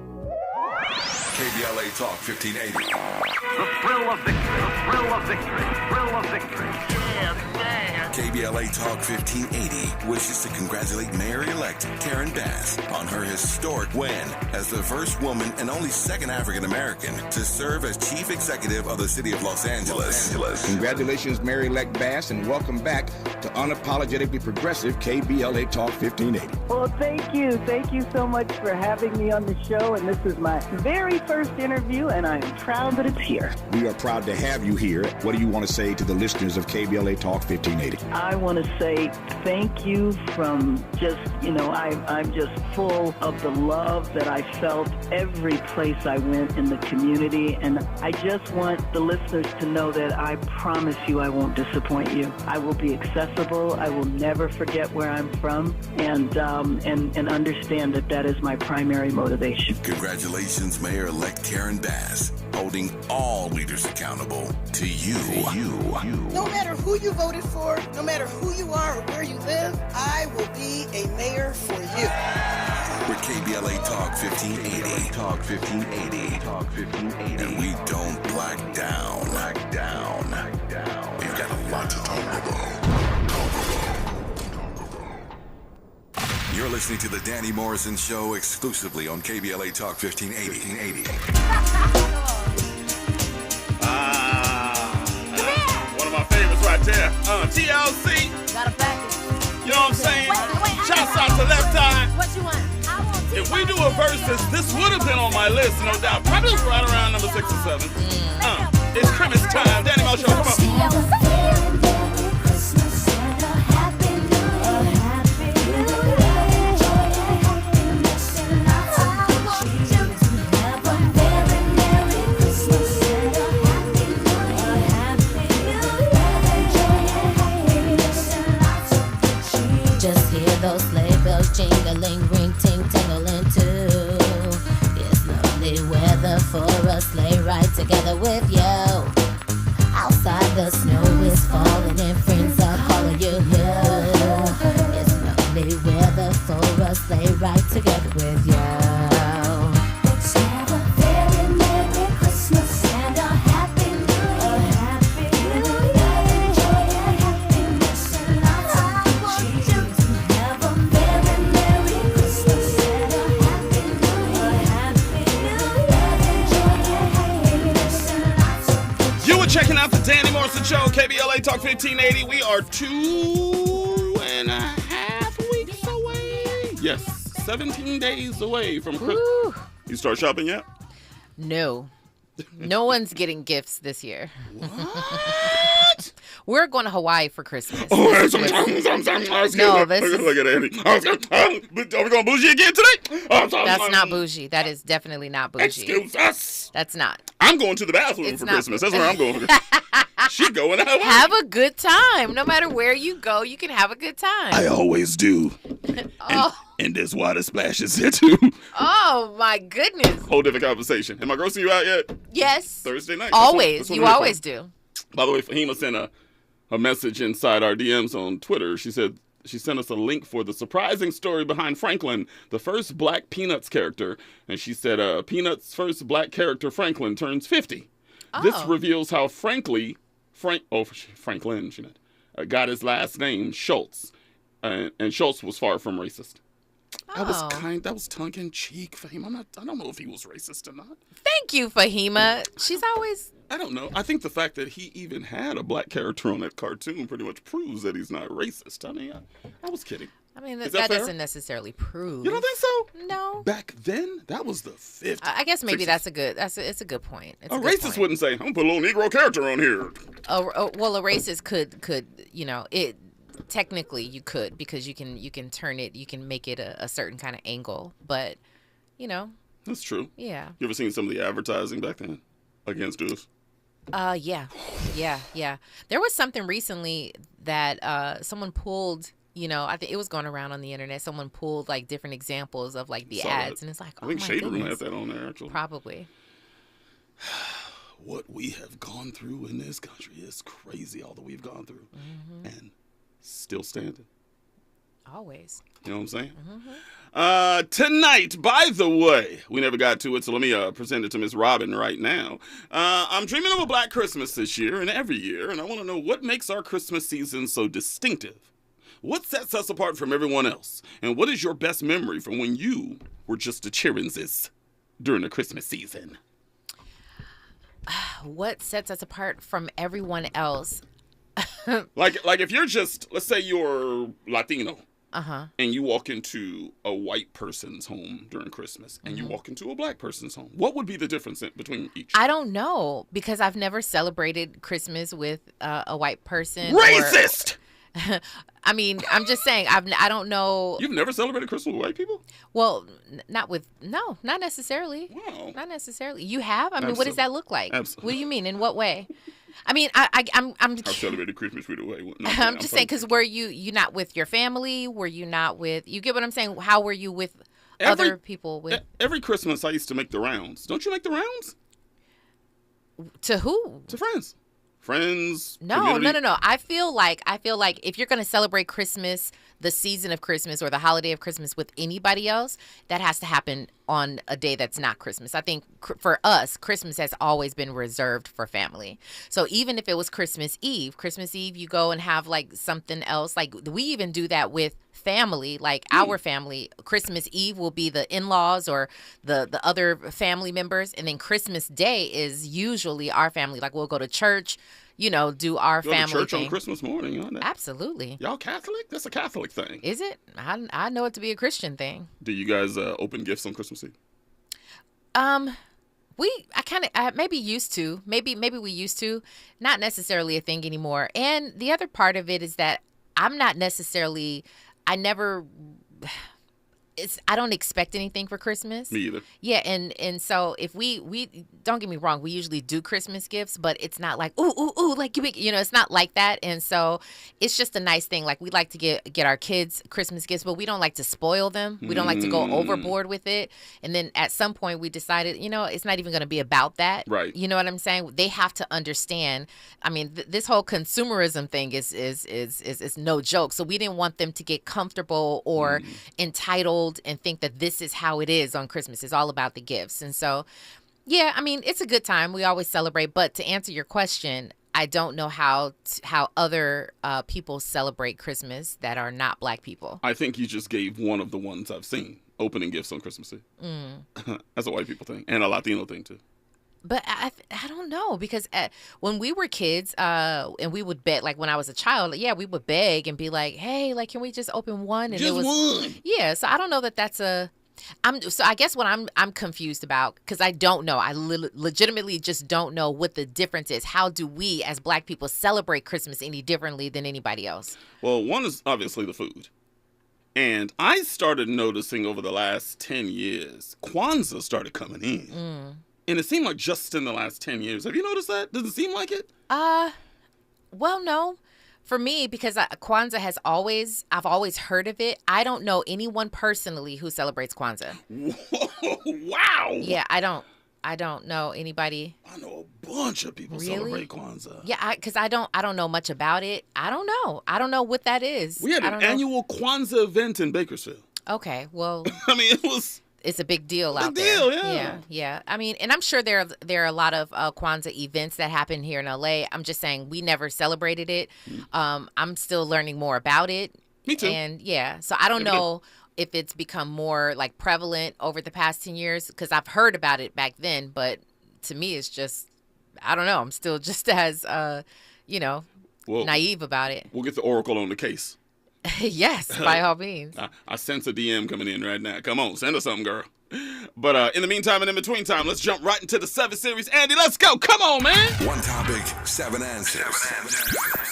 KBLA Talk 1580. The thrill of victory. The thrill of victory. Thrill of victory. Yeah, man. KBLA Talk 1580 wishes to congratulate Mayor-elect Karen Bass on her historic win as the first woman and only second African-American to serve as chief executive of the city of Los Angeles. Congratulations, Mayor-elect Bass, and welcome back to unapologetically progressive KBLA Talk 1580. Well, thank you. Thank you so much for having me on the show, and this is my very first interview, and I am proud that it's here. We are proud to have you here. What do you want to say to the listeners of KBLA Talk 1580? I want to say thank you from just, I'm just full of the love that I felt every place I went in the community, and I just want the listeners to know that I promise you I won't disappoint you. I will be accessible. I will never forget where I'm from, and understand that is my primary motivation. Congratulations, Mayor-elect Karen Bass, holding all leaders accountable to you. No matter who you voted for, no matter who you are or where you live, I will be a mayor for you. We're KBLA Talk 1580. Talk 1580. Talk 1580. And we don't black down. We've got a lot to talk about. You're listening to the Danny Morrison Show exclusively on KBLA Talk 1580. One of my favorites right there. TLC. Got a package. You know what I'm saying? Wait, Shouts out to Left Eye. What you want? If we do a versus, this would have been on my list, no doubt. Probably right around number 6 or 7. It's Christmas time. Danny Mo Show, come on. Those sleigh bells jingling, ring, ting, tingling too. It's lovely weather for a sleigh ride together with you. Outside the snow is falling and friends are calling you. It's lovely weather for a sleigh ride together with you. Let's have a very Merry Christmas and a Happy New Year. Show, KBLA Talk 1580. We are 2.5 weeks away. Yes, 17 days away from Christmas. You start shopping yet? No. No one's getting gifts this year. What? We're going to Hawaii for Christmas. No, this look at Andy. Are we going bougie again today? That's not bougie. That is definitely not bougie. Excuse us. That's not. I'm going to the bathroom for Christmas. That's where I'm going. She going to Hawaii. Have a good time. No matter where you go, you can have a good time. I always do. And there's water splashes here too. Oh my goodness. Whole different conversation. Am I grossing you out yet? Yes. Thursday night. Always. You always do. By the way, Fahima sent a message inside our DMs on Twitter. She said she sent us a link for the surprising story behind Franklin, the first black Peanuts character. And she said Peanuts' first black character, Franklin, turns 50. Oh. This reveals how Franklin, she meant, got his last name, Schultz. And Schultz was far from racist. Oh. That was tongue-in-cheek, Fahima. I don't know if he was racist or not. Thank you, Fahima. She's always... I don't know. I think the fact that he even had a black character on that cartoon pretty much proves that he's not racist. I mean, I was kidding. I mean, that fair? doesn't necessarily prove. You don't think so? No. Back then, that was the 50s. I guess maybe 60s. it's a good point. A racist wouldn't say, I'm going to put a little Negro character on here. Well, a racist could it... Technically, you could, because you can turn it, you can make it a certain kind of angle, but that's true. Yeah. You ever seen some of the advertising back then against Jews? Yeah. There was something recently that someone pulled. I think it was going around on the internet. Someone pulled like different examples of like the ads, and it's like, I think Shade Room had that on there actually. Probably. What we have gone through in this country is crazy. All that we've gone through, and still standing. Always. You know what I'm saying? Tonight, by the way, we never got to it, so let me present it to Miss Robin right now. I'm dreaming of a black Christmas this year and every year, and I want to know what makes our Christmas season so distinctive. What sets us apart from everyone else? And what is your best memory from when you were just a cheerinses during the Christmas season? What sets us apart from everyone else? like if you're just, let's say you're Latino, and you walk into a white person's home during Christmas, and you walk into a black person's home, what would be the difference between each? I don't know, because I've never celebrated Christmas with a white person. Racist! I mean, I'm just saying, I don't know. You've never celebrated Christmas with white people? Well, not necessarily. Wow. Not necessarily. You have? I mean, Absolutely. what does that look like? Absolutely. What do you mean? In what way? I mean, I'm I've celebrated Christmas with a white woman. I'm just saying, because were you not with your family? Were you not with, you get what I'm saying? How were you with other people? Every Christmas I used to make the rounds. Don't you make the rounds? To who? To friends. Friends. No. I feel like if you're going to celebrate Christmas, the season of Christmas or the holiday of Christmas with anybody else, that has to happen on a day that's not Christmas. I think for us, Christmas has always been reserved for family. So even if it was Christmas Eve, you go and have like something else. Like we even do that with family, like our family. Christmas Eve will be the in-laws or the other family members, and then Christmas Day is usually our family. Like we'll go to church, do our family to church thing on Christmas morning. Absolutely. Y'all Catholic? That's a Catholic thing. Is it? I know it to be a Christian thing. Do you guys open gifts on Christmas Eve? I maybe used to. Maybe we used to. Not necessarily a thing anymore. And the other part of it is that I'm not necessarily. I don't expect anything for Christmas. Me either. Yeah, and so if we don't get me wrong, we usually do Christmas gifts, but it's not like ooh like it's not like that. And so it's just a nice thing. Like we like to get our kids Christmas gifts, but we don't like to spoil them. We don't like to go overboard with it. And then at some point we decided, it's not even going to be about that. Right. You know what I'm saying? They have to understand. I mean, this whole consumerism thing is no joke. So we didn't want them to get comfortable or entitled and think that this is how it is on Christmas. It's all about the gifts. And so, yeah, I mean, it's a good time. We always celebrate. But to answer your question, I don't know how other people celebrate Christmas that are not black people. I think you just gave one of the ones I've seen, opening gifts on Christmas Eve. That's a white people thing and a Latino thing, too. But I don't know, because when we were kids, and we would beg, like when I was a child, we would beg and be like, hey, like, can we just open one? And just it was one. Yeah, so I don't know that that's so I guess what I'm confused about, because I don't know. I legitimately just don't know what the difference is. How do we as Black people celebrate Christmas any differently than anybody else? Well, one is obviously the food. And I started noticing over the last 10 years, Kwanzaa started coming in. And it seemed like just in the last 10 years. Have you noticed that? Does it seem like it? Well, no. For me, because Kwanzaa I've always heard of it. I don't know anyone personally who celebrates Kwanzaa. Whoa, wow. Yeah, I don't know anybody. I know a bunch of people celebrate Kwanzaa. Yeah, because I don't know much about it. I don't know. I don't know what that is. We had an annual Kwanzaa event in Bakersfield. Okay, well. I mean, it's a big deal out there. Yeah. I mean, and I'm sure there are a lot of Kwanzaa events that happen here in LA. I'm just saying we never celebrated it. I'm still learning more about it. Me too. And so I don't know if it's become more like prevalent over the past 10 years, because I've heard about it back then, but to me it's just, I don't know. I'm still just as, naive about it. We'll get the Oracle on the case. Yes, by all means. I sense a DM coming in right now. Come on, send us something, girl. But in the meantime and in between time, let's jump right into the 7 series. Andy, let's go. Come on, man. One topic, 7 answers.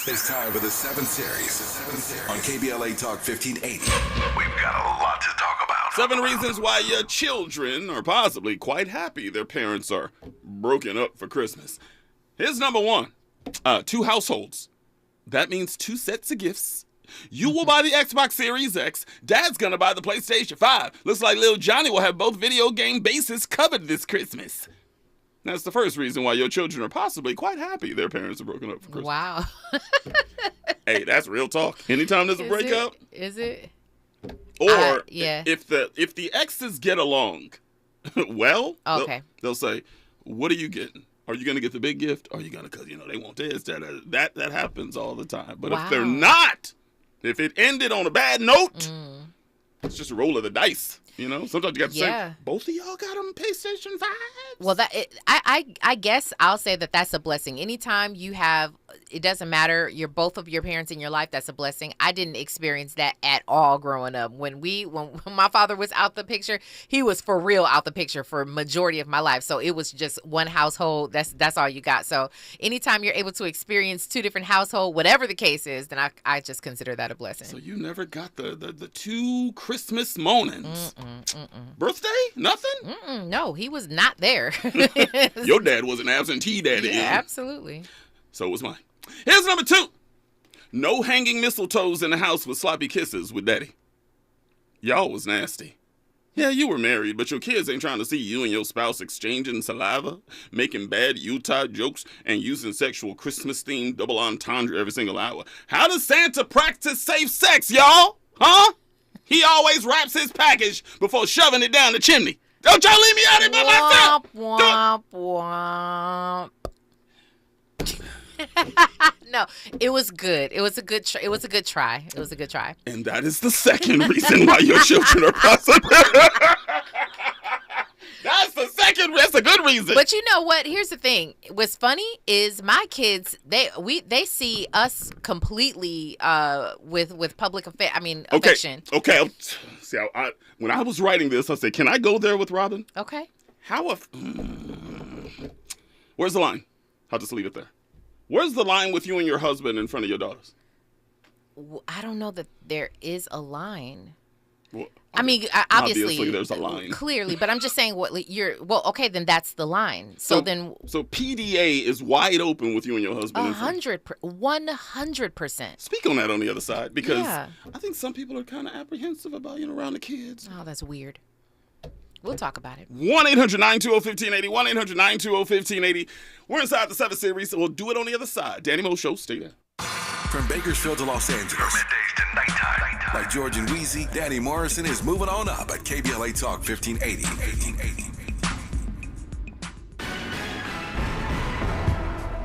It's time for the 7 series on KBLA Talk 1580. We've got a lot to talk about. 7 reasons why your children are possibly quite happy their parents are broken up for Christmas. Here's number 1. 2 households. That means 2 sets of gifts. You will buy the Xbox Series X. Dad's gonna buy the PlayStation 5. Looks like little Johnny will have both video game bases covered this Christmas. That's the first reason why your children are possibly quite happy their parents are broken up for Christmas. Wow. Hey, that's real talk. Anytime there's a breakup. Is it? Or yeah. If the exes get along, well, okay. They'll say, "What are you getting? Are you gonna get the big gift? Or are you gonna, because they want this, that happens all the time. But if they're not. If it ended on a bad note, it's just a roll of the dice. Sometimes you got to say, both of y'all got them PlayStation 5s? Well, I guess I'll say that that's a blessing. Anytime you have, it doesn't matter, both of your parents in your life, that's a blessing. I didn't experience that at all growing up. When my father was out the picture, he was for real out the picture for majority of my life. So it was just one household. That's all you got. So anytime you're able to experience 2 different households, whatever the case is, then I just consider that a blessing. So you never got the 2 Christmas mornings. Birthday? Nothing? No, he was not there. Your dad was an absentee daddy. Yeah, absolutely. So was mine. Here's number 2. No hanging mistletoes in the house with sloppy kisses with daddy. Y'all was nasty. Yeah, you were married, but your kids ain't trying to see you and your spouse exchanging saliva, making bad Utah jokes, and using sexual Christmas-themed double entendre every single hour. How does Santa practice safe sex, y'all? Huh? He always wraps his package before shoving it down the chimney. Don't y'all leave me out here by myself. Womp, womp. No, it was good. It was a good try. It was a good try. And that is the second reason why your children are possible. That's a good reason. But you know what? Here's the thing. What's funny is my kids, they see us completely with public affection. Okay. See, when I was writing this, I said, can I go there with Robin? Okay. Where's the line? I'll just leave it there. Where's the line with you and your husband in front of your daughters? I don't know that there is a line. Well, obviously there's a line. Clearly, but I'm just saying okay, then that's the line. So PDA is wide open with you and your husband. 100%. Speak on that on the other side, because I think some people are kind of apprehensive about around the kids. Oh, that's weird. We'll talk about it. 1-800-920-1580. 1-800-920-1580. We're inside the 7 series, so we'll do it on the other side. Danny Mo Show, stay there. From Bakersfield to Los Angeles. From middays to nighttime. Like George and Wheezy, Danny Morrison is moving on up at KBLA Talk 1580.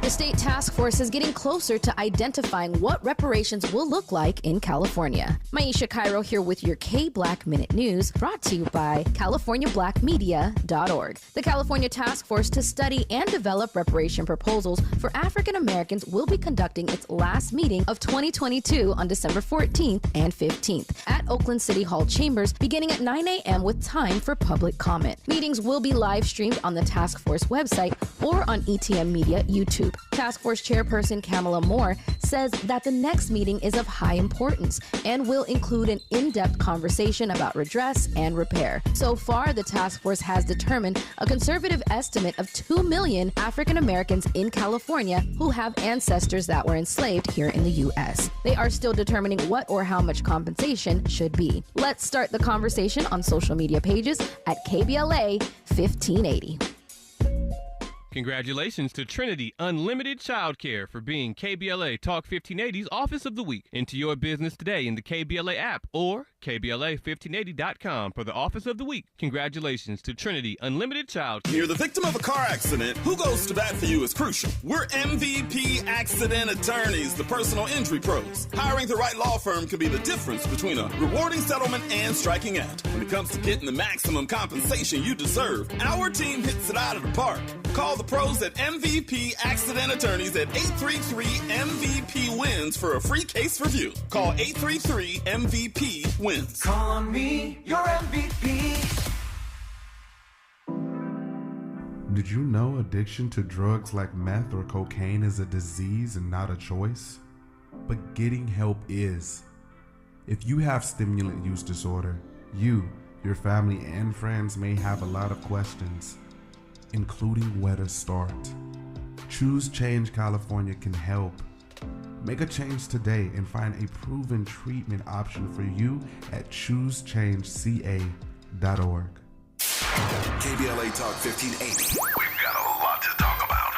The The state task force is getting closer to identifying what reparations will look like in California. Maisha Cairo here with your K-Black Minute News, brought to you by CaliforniaBlackMedia.org. The California Task Force to study and develop reparation proposals for African Americans will be conducting its last meeting of 2022 on December 14th and 15th at Oakland City Hall Chambers, beginning at 9 a.m. with time for public comment. Meetings will be live streamed on the Task Force website or on ETM Media YouTube. Task Force Chairperson Kamala Moore says that the next meeting is of high importance and will include an in-depth conversation about redress and repair. So far, the task force has determined a conservative estimate of 2 million African Americans in California who have ancestors that were enslaved here in the U.S. They are still determining what or how much compensation should be. Let's start the conversation on social media pages at KBLA 1580. Congratulations to Trinity Unlimited Childcare for being KBLA Talk 1580's Office of the Week. Into your business today in the KBLA app or KBLA1580.com for the Office of the Week. Congratulations to Trinity Unlimited Childcare. You're the victim of a car accident. Who goes to bat for you is crucial. We're MVP Accident Attorneys, the personal injury pros. Hiring the right law firm can be the difference between a rewarding settlement and striking out. When it comes to getting the maximum compensation you deserve, our team hits it out of the park. Call the pros at MVP Accident Attorneys at 833-MVP-WINS for a free case review. Call 833-MVP-WINS. Call on me, your MVP. Did you know addiction to drugs like meth or cocaine is a disease and not a choice? But getting help is. If you have stimulant use disorder, you, your family, and friends may have a lot of questions, including where to start. Choose Change California can help. Make a change today and find a proven treatment option for you at choosechangeca.org. KBLA Talk 1580. We've got a lot to talk about.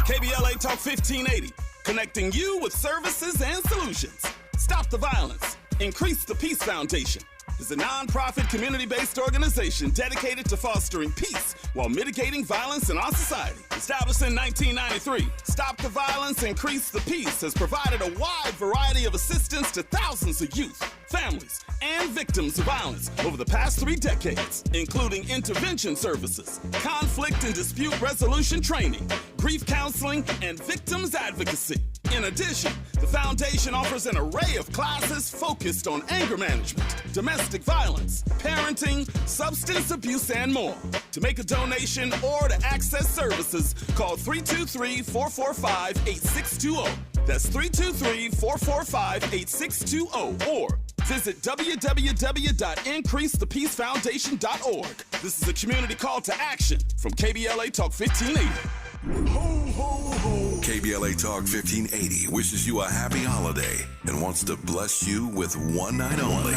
KBLA Talk 1580, connecting you with services and solutions. Stop the Violence, Increase the Peace Foundation is a non-profit community-based organization dedicated to fostering peace while mitigating violence in our society. Established in 1993, Stop the Violence, Increase the Peace has provided a wide variety of assistance to thousands of youth, families, and victims of violence over the past 3 decades, including intervention services, conflict and dispute resolution training, grief counseling, and victims advocacy. In addition, the foundation offers an array of classes focused on anger management, domestic violence, parenting, substance abuse, and more. To make a donation or to access services, call 323-445-8620. That's 323-445-8620 or visit www.increasethepeacefoundation.org. This is a community call to action from KBLA Talk 1580. Ho, ho, ho. KBLA Talk 1580 wishes you a happy holiday and wants to bless you with one night only.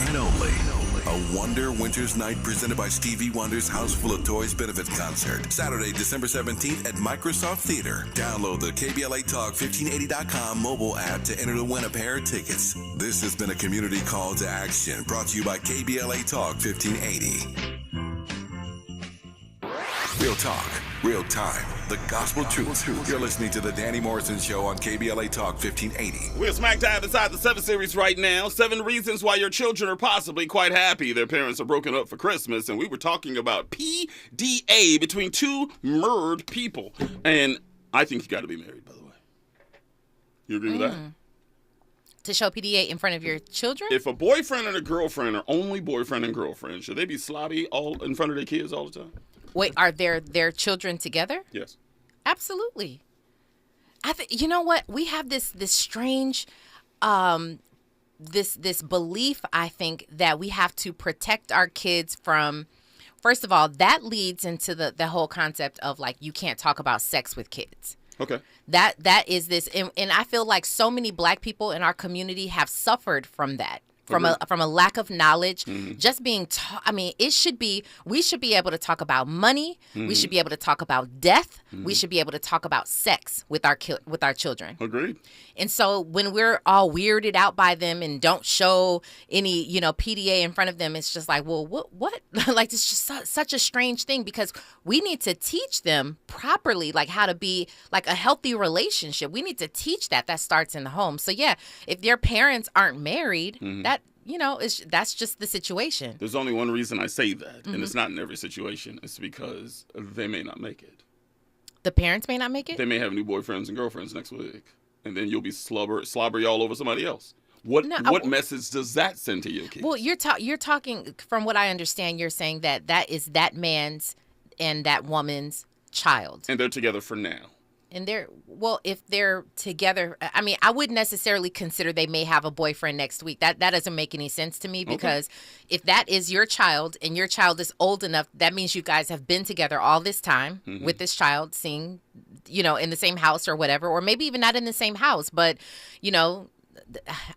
A Wonder Winter's Night presented by Stevie Wonder's House Full of Toys benefit concert. Saturday, December 17th at Microsoft Theater. Download the KBLA Talk 1580.com mobile app to enter to win a pair of tickets. This has been a community call to action brought to you by KBLA Talk 1580. Real talk, real time, the gospel truth. You're listening to the Danny Morrison Show on KBLA Talk 1580. We're smack dab inside the 7 series right now. 7 reasons why your children are possibly quite happy their parents are broken up for Christmas. And we were talking about PDA between 2 married people. And I think you got to be married, by the way. You agree with that? To show PDA in front of your children? If a boyfriend and a girlfriend are only boyfriend and girlfriend, should they be sloppy all in front of their kids all the time? Wait, are their children together? Yes. Absolutely. You know what? We have this strange this belief, I think, that we have to protect our kids from. First of all, that leads into the whole concept of like you can't talk about sex with kids. Okay. That is this, and I feel like so many Black people in our community have suffered from that. from a lack of knowledge, just being taught. I mean, we should be able to talk about money. We should be able to talk about death. We should be able to talk about sex with our children. Agreed. And so when we're all weirded out by them and don't show any, PDA in front of them, it's just like, well, what? Like, it's just such a strange thing, because we need to teach them properly, like how to be like a healthy relationship. We need to teach that starts in the home. So yeah, if their parents aren't married, that's just the situation. There's only one reason I say that, and it's not in every situation. It's because they may not make it. The parents may not make it? They may have new boyfriends and girlfriends next week, and then you'll be slobbery all over somebody else. What message does that send to your kids? Well, you're talking, from what I understand, you're saying that is that man's and that woman's child. And they're together for now. And if they're together, I mean, I wouldn't necessarily consider they may have a boyfriend next week. That doesn't make any sense to me, because if that is your child and your child is old enough, that means you guys have been together all this time with this child, seeing, in the same house or whatever, or maybe even not in the same house, but,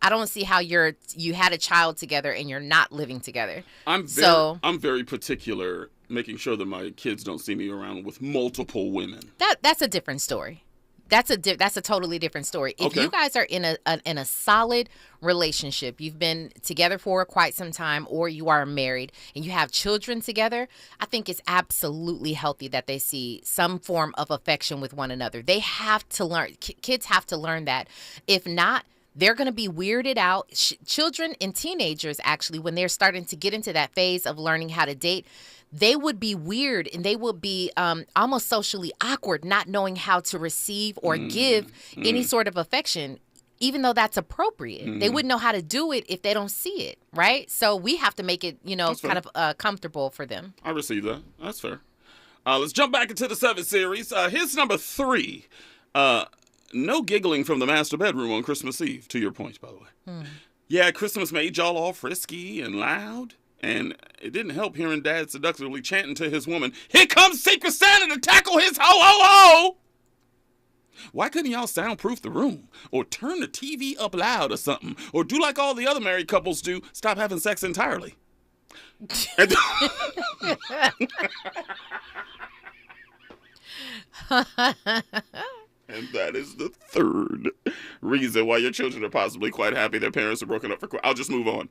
I don't see how you had a child together and you're not living together. I'm very particular, making sure that my kids don't see me around with multiple women. That's a different story. That's a totally different story. If you guys are in a solid relationship, you've been together for quite some time, or you are married and you have children together, I think it's absolutely healthy that they see some form of affection with one another. They have to learn. Kids have to learn that. If not, they're going to be weirded out. Children and teenagers, actually, when they're starting to get into that phase of learning how to date, they would be weird and they would be almost socially awkward, not knowing how to receive or give any sort of affection, even though that's appropriate. They wouldn't know how to do it if they don't see it, right? So we have to make it, kind of comfortable for them. I receive that. That's fair. Let's jump back into the 7 series. Here's number 3. No giggling from the master bedroom on Christmas Eve, to your point, by the way. Yeah, Christmas made y'all all frisky and loud, and it didn't help hearing Dad seductively chanting to his woman, "Here comes Secret Santa to tackle his ho-ho-ho!" Why couldn't y'all soundproof the room, or turn the TV up loud or something, or do like all the other married couples do, stop having sex entirely? And that is the 3rd reason why your children are possibly quite happy their parents are broken up for... I'll just move on.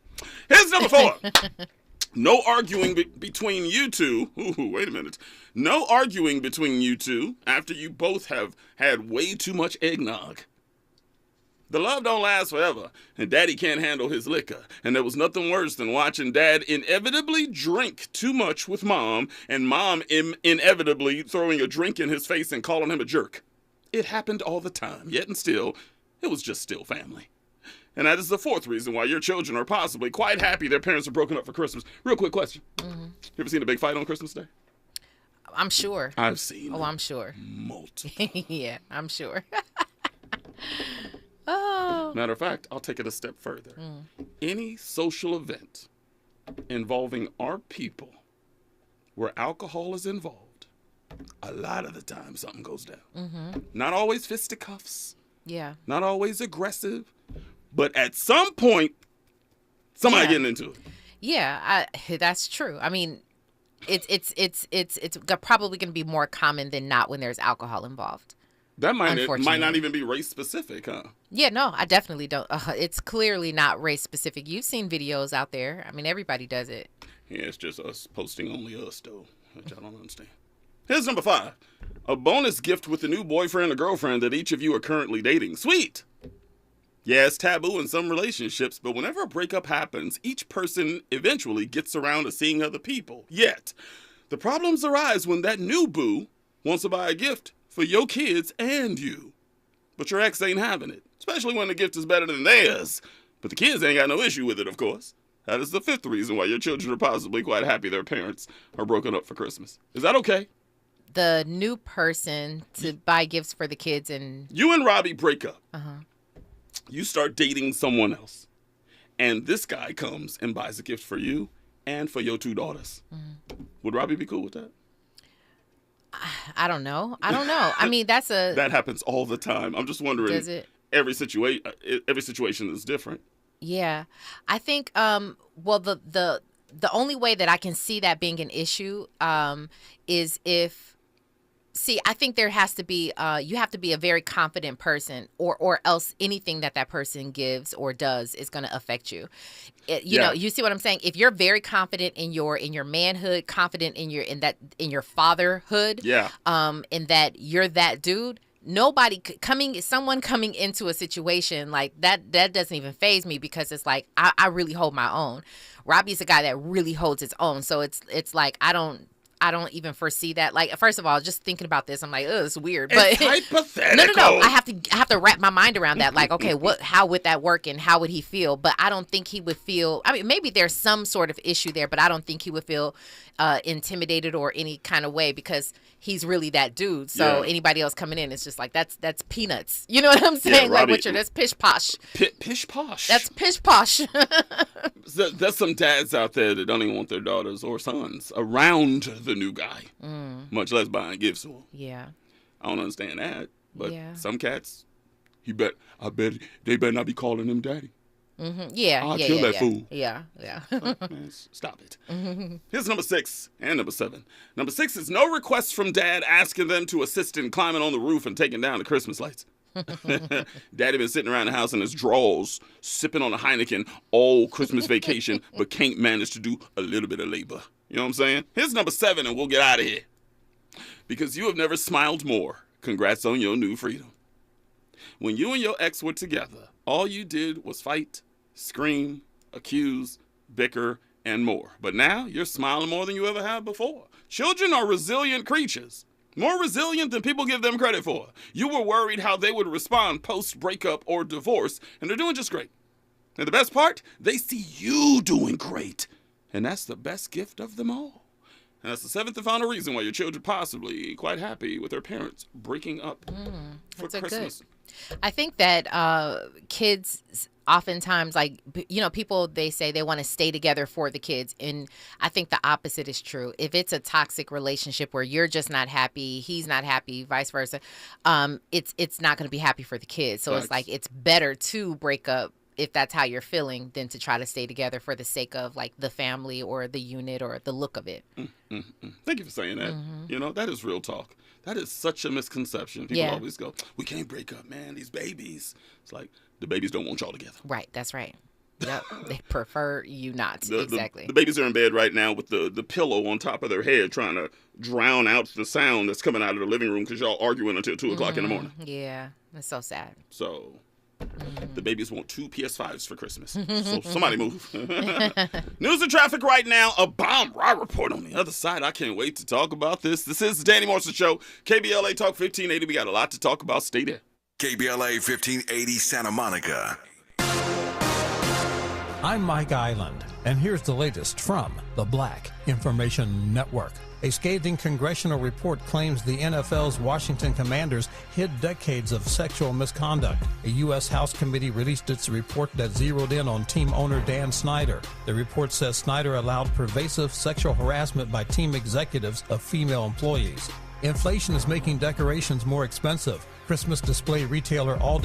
Here's number 4. No arguing between you two. Ooh, wait a minute. No arguing between you two after you both have had way too much eggnog. The love don't last forever, and Daddy can't handle his liquor. And there was nothing worse than watching Dad inevitably drink too much with Mom, and Mom inevitably throwing a drink in his face and calling him a jerk. It happened all the time, yet and still, it was just still family. And that is the 4th reason why your children are possibly quite happy their parents are broken up for Christmas. Real quick question. You ever seen a big fight on Christmas Day? I'm sure. I've seen Oh, I'm sure. multiple. Yeah, I'm sure. Matter of fact, I'll take it a step further. Any social event involving our people where alcohol is involved, a lot of the time something goes down. Not always fisticuffs. Yeah. Not always aggressive. But at some point, somebody getting into it. Yeah, that's true. I mean, it's probably going to be more common than not when there's alcohol involved. That might not even be race specific, huh? Yeah, no, I definitely don't. It's clearly not race specific. You've seen videos out there. I mean, everybody does it. Yeah, it's just us posting only us, though, which I don't understand. Here's number 5. A bonus gift with the new boyfriend or girlfriend that each of you are currently dating. Sweet! Yeah, it's taboo in some relationships, but whenever a breakup happens, each person eventually gets around to seeing other people. Yet, the problems arise when that new boo wants to buy a gift for your kids and you. But your ex ain't having it, especially when the gift is better than theirs. But the kids ain't got no issue with it, of course. That is the 5th reason why your children are possibly quite happy their parents are broken up for Christmas. Is that okay? The new person to buy gifts for the kids and... You and Robbie break up. You start dating someone else. And this guy comes and buys a gift for you and for your 2 daughters. Would Robbie be cool with that? I don't know. I mean, that's a... That happens all the time. I'm just wondering... Does it? Every situation is different. Yeah. I think, well, the only way that I can see that being an issue is if, I think there has to be, you have to be a very confident person or else anything that person gives or does is going to affect you. You know, you see what I'm saying? If you're very confident in your manhood, confident in your fatherhood, and that you're that dude, someone coming into a situation like that doesn't even faze me, because it's like, I really hold my own. Robbie's a guy that really holds his own. So it's like, I don't even foresee that. Like, first of all, just thinking about this, I'm like, oh, it's weird. But it's hypothetical. No. I have to wrap my mind around that. Like, okay, how would that work and how would he feel? But I don't think he would feel. I mean, maybe there's some sort of issue there, but I don't think he would feel intimidated or any kind of way, because he's really that dude. So anybody else coming in, it's just like that's peanuts. You know what I'm saying? Robbie, like, that's pish posh. Pish posh. That's pish posh. There's some dads out there that don't even want their daughters or sons around the new guy, much less buying gifts to him. Yeah. I don't understand that, but some cats, I bet they better not be calling him daddy. Mm-hmm. I'll kill that fool. Yeah. Man, stop it. Here's number 6 and number 7. Number 6 is no requests from dad asking them to assist in climbing on the roof and taking down the Christmas lights. Daddy been sitting around the house in his drawers, sipping on a Heineken all Christmas vacation, but can't manage to do a little bit of labor. You know what I'm saying? Here's number 7, and we'll get out of here. Because you have never smiled more. Congrats on your new freedom. When you and your ex were together, all you did was fight, scream, accuse, bicker, and more. But now you're smiling more than you ever have before. Children are resilient creatures. More resilient than people give them credit for. You were worried how they would respond post-breakup or divorce, and they're doing just great. And the best part, they see you doing great. And that's the best gift of them all. And that's the 7th and final reason why your children possibly quite happy with their parents breaking up for Christmas. I think that kids oftentimes, like, you know, people, they say they want to stay together for the kids. And I think the opposite is true. If it's a toxic relationship where you're just not happy, he's not happy, vice versa, it's not going to be happy for the kids. So it's like, it's better to break up if that's how you're feeling than to try to stay together for the sake of, like, the family or the unit or the look of it. Thank you for saying that. You know, that is real talk. That is such a misconception. People always go, we can't break up, man, these babies. It's like, the babies don't want y'all together. Right, that's right. Yep, they prefer you not. Exactly. The babies are in bed right now with the pillow on top of their head trying to drown out the sound that's coming out of the living room because y'all arguing until 2 o'clock in the morning. Yeah, that's so sad. So the babies want 2 PS5s for Christmas. So somebody move. News and traffic right now. A bomb report on the other side. I can't wait to talk about this. This is the Danny Morrison Show. KBLA Talk 1580. We got a lot to talk about. Stay there. KBLA 1580 Santa Monica. I'm Mike Island, and here's the latest from the Black Information Network. A scathing congressional report claims the NFL's Washington Commanders hid decades of sexual misconduct. A U.S. House committee released its report that zeroed in on team owner Dan Snyder. The report says Snyder allowed pervasive sexual harassment by team executives of female employees. Inflation is making decorations more expensive. Christmas display retailer Aldi